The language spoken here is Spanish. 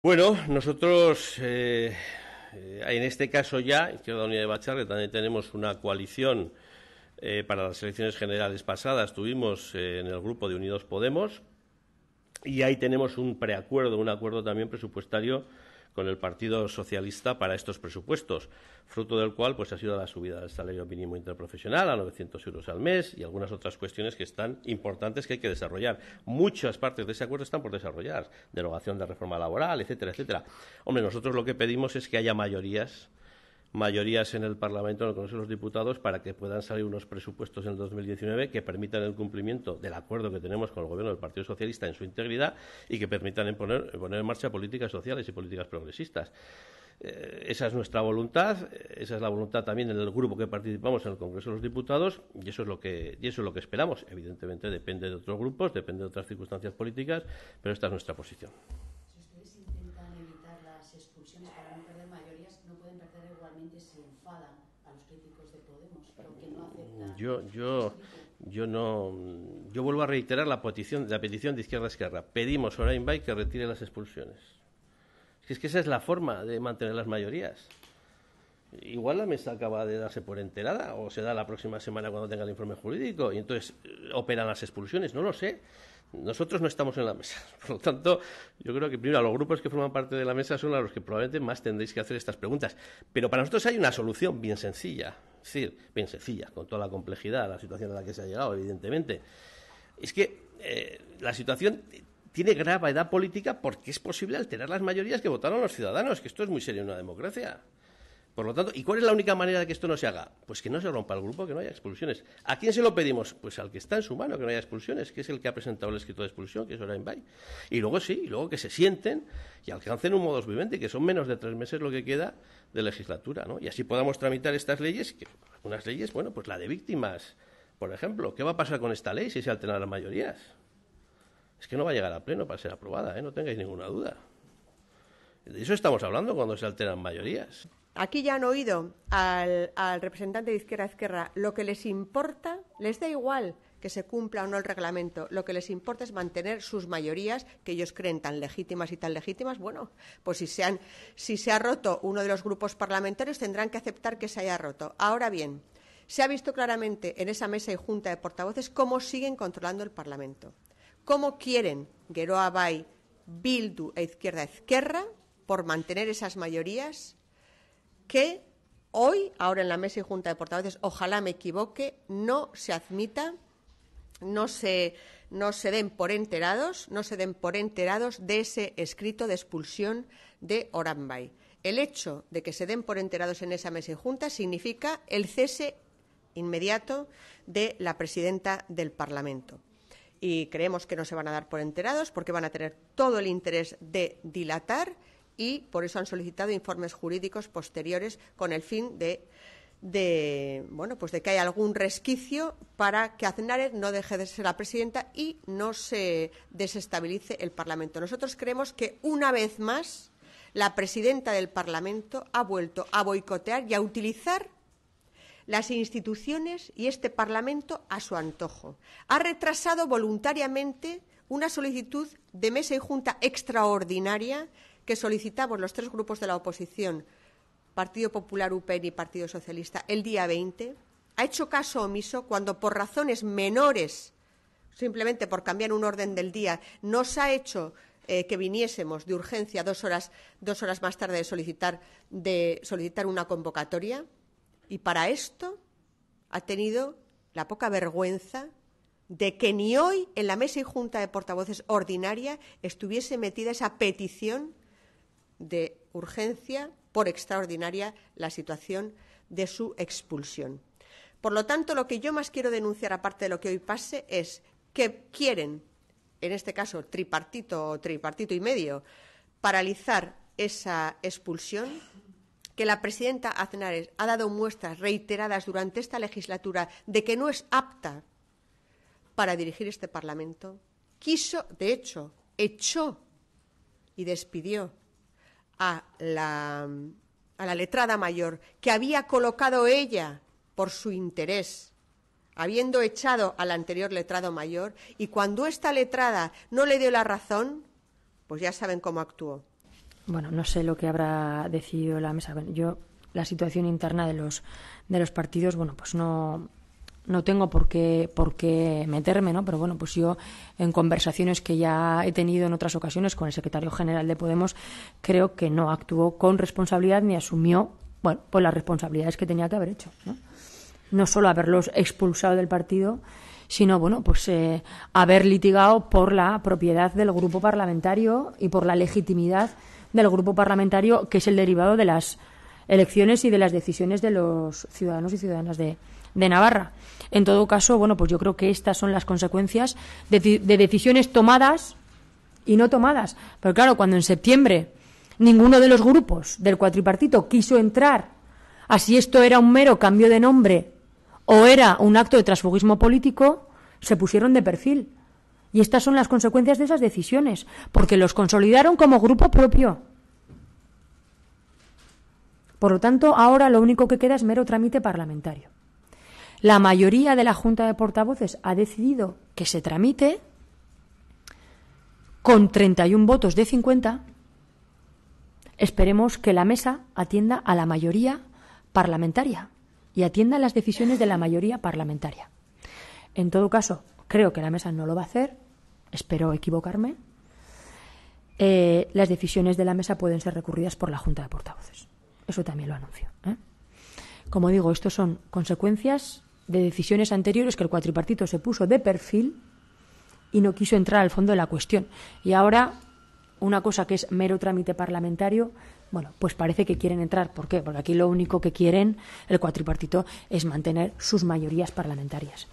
Bueno, nosotros en este caso ya, Izquierda Unida de Batzarre, también tenemos una coalición para las elecciones generales pasadas. Tuvimos en el grupo de Unidos Podemos y ahí tenemos un preacuerdo, un acuerdo también presupuestario con el Partido Socialista para estos presupuestos, fruto del cual pues ha sido la subida del salario mínimo interprofesional a 900 euros al mes y algunas otras cuestiones que están importantes que hay que desarrollar. Muchas partes de ese acuerdo están por desarrollar, derogación de reforma laboral, etcétera, etcétera. Hombre, nosotros lo que pedimos es que haya mayorías en el Parlamento, en el Congreso de los Diputados, para que puedan salir unos presupuestos en el 2019 que permitan el cumplimiento del acuerdo que tenemos con el Gobierno del Partido Socialista en su integridad y que permitan poner en marcha políticas sociales y políticas progresistas. Esa es nuestra voluntad, esa es la voluntad también en el grupo que participamos en el Congreso de los Diputados y eso es lo que esperamos. Evidentemente depende de otros grupos, depende de otras circunstancias políticas, pero esta es nuestra posición. Si ustedes intentan evitar las expulsiones para no perder mayorías, no pueden perder igualmente si enfadan a los críticos de Podemos, porque no aceptan. Yo vuelvo a reiterar la petición de Izquierda-Esquerra. Pedimos a Orain Bai que retire las expulsiones. Es que esa es la forma de mantener las mayorías. Igual la mesa acaba de darse por enterada o se da la próxima semana cuando tenga el informe jurídico y entonces operan las expulsiones, no lo sé. Nosotros no estamos en la mesa. Por lo tanto, yo creo que primero los grupos que forman parte de la mesa son a los que probablemente más tendréis que hacer estas preguntas. Pero para nosotros hay una solución bien sencilla. Es decir, bien sencilla, con toda la complejidad, la situación a la que se ha llegado, evidentemente. Es que la situación tiene gravedad política porque es posible alterar las mayorías que votaron los ciudadanos, que esto es muy serio en una democracia. Por lo tanto, ¿y cuál es la única manera de que esto no se haga? Pues que no se rompa el grupo, que no haya expulsiones. ¿A quién se lo pedimos? Pues al que está en su mano que no haya expulsiones, que es el que ha presentado el escrito de expulsión, que es Orain Bai. Y luego que se sienten y alcancen un modus vivendi, que son menos de 3 meses lo que queda de legislatura, ¿no? Y así podamos tramitar estas leyes, que unas leyes, bueno, pues la de víctimas, por ejemplo. ¿Qué va a pasar con esta ley si se alteran las mayorías? Es que no va a llegar a pleno para ser aprobada, no tengáis ninguna duda. De eso estamos hablando cuando se alteran mayorías. Aquí ya han oído al representante de Izquierda-Esquerra. Lo que les importa, les da igual que se cumpla o no el reglamento. Lo que les importa es mantener sus mayorías, que ellos creen tan legítimas y tan legítimas. Bueno, pues si se ha roto uno de los grupos parlamentarios, tendrán que aceptar que se haya roto. Ahora bien, se ha visto claramente en esa mesa y junta de portavoces cómo siguen controlando el Parlamento. Cómo quieren Geroa Bai, Bildu e Izquierda-Esquerra por mantener esas mayorías que hoy, ahora en la mesa y junta de portavoces, ojalá me equivoque, no se admita, no se den por enterados de ese escrito de expulsión de Orain Bai. El hecho de que se den por enterados en esa mesa y junta significa el cese inmediato de la presidenta del Parlamento. Y creemos que no se van a dar por enterados porque van a tener todo el interés de dilatar y por eso han solicitado informes jurídicos posteriores con el fin de que haya algún resquicio para que Aznarez no deje de ser la presidenta y no se desestabilice el Parlamento. Nosotros creemos que una vez más la presidenta del Parlamento ha vuelto a boicotear y a utilizar las instituciones y este Parlamento a su antojo. Ha retrasado voluntariamente una solicitud de mesa y junta extraordinaria que solicitamos los 3 grupos de la oposición, Partido Popular, UPN y Partido Socialista, el día 20, ha hecho caso omiso cuando por razones menores, simplemente por cambiar un orden del día, nos ha hecho que viniésemos de urgencia 2 horas más tarde de solicitar una convocatoria, y para esto ha tenido la poca vergüenza de que ni hoy en la mesa y junta de portavoces ordinaria estuviese metida esa petición de urgencia por extraordinaria la situación de su expulsión. Por lo tanto, lo que yo más quiero denunciar, aparte de lo que hoy pase, es que quieren, en este caso tripartito y medio, paralizar esa expulsión, que la presidenta Aznarez ha dado muestras reiteradas durante esta legislatura de que no es apta para dirigir este Parlamento. Quiso, de hecho, echó y despidió a la letrada mayor que había colocado ella por su interés, habiendo echado al anterior letrado mayor, y cuando esta letrada no le dio la razón, pues ya saben cómo actuó. Bueno, no sé lo que habrá decidido la mesa. Yo, la situación interna de los partidos, bueno, pues no tengo por qué meterme, ¿no? Pero bueno, pues yo en conversaciones que ya he tenido en otras ocasiones con el secretario general de Podemos, creo que no actuó con responsabilidad ni asumió, bueno, pues las responsabilidades que tenía que haber hecho, ¿no? No solo haberlos expulsado del partido, sino, bueno, pues haber litigado por la propiedad del grupo parlamentario y por la legitimidad del grupo parlamentario, que es el derivado de las elecciones y de las decisiones de los ciudadanos y ciudadanas de Navarra. En todo caso, bueno, pues yo creo que estas son las consecuencias de decisiones tomadas y no tomadas. Pero claro, cuando en septiembre ninguno de los grupos del cuatripartito quiso entrar a si esto era un mero cambio de nombre o era un acto de transfugismo político, se pusieron de perfil. Y estas son las consecuencias de esas decisiones, porque los consolidaron como grupo propio. Por lo tanto, ahora lo único que queda es mero trámite parlamentario. La mayoría de la Junta de Portavoces ha decidido que se tramite con 31 votos de 50. Esperemos que la mesa atienda a la mayoría parlamentaria y atienda las decisiones de la mayoría parlamentaria. En todo caso, creo que la mesa no lo va a hacer. Espero equivocarme. Las decisiones de la mesa pueden ser recurridas por la Junta de Portavoces. Eso también lo anuncio, ¿eh? Como digo, estos son consecuencias de decisiones anteriores que el cuatripartito se puso de perfil y no quiso entrar al fondo de la cuestión. Y ahora, una cosa que es mero trámite parlamentario, bueno, pues parece que quieren entrar. ¿Por qué? Porque aquí lo único que quieren el cuatripartito es mantener sus mayorías parlamentarias.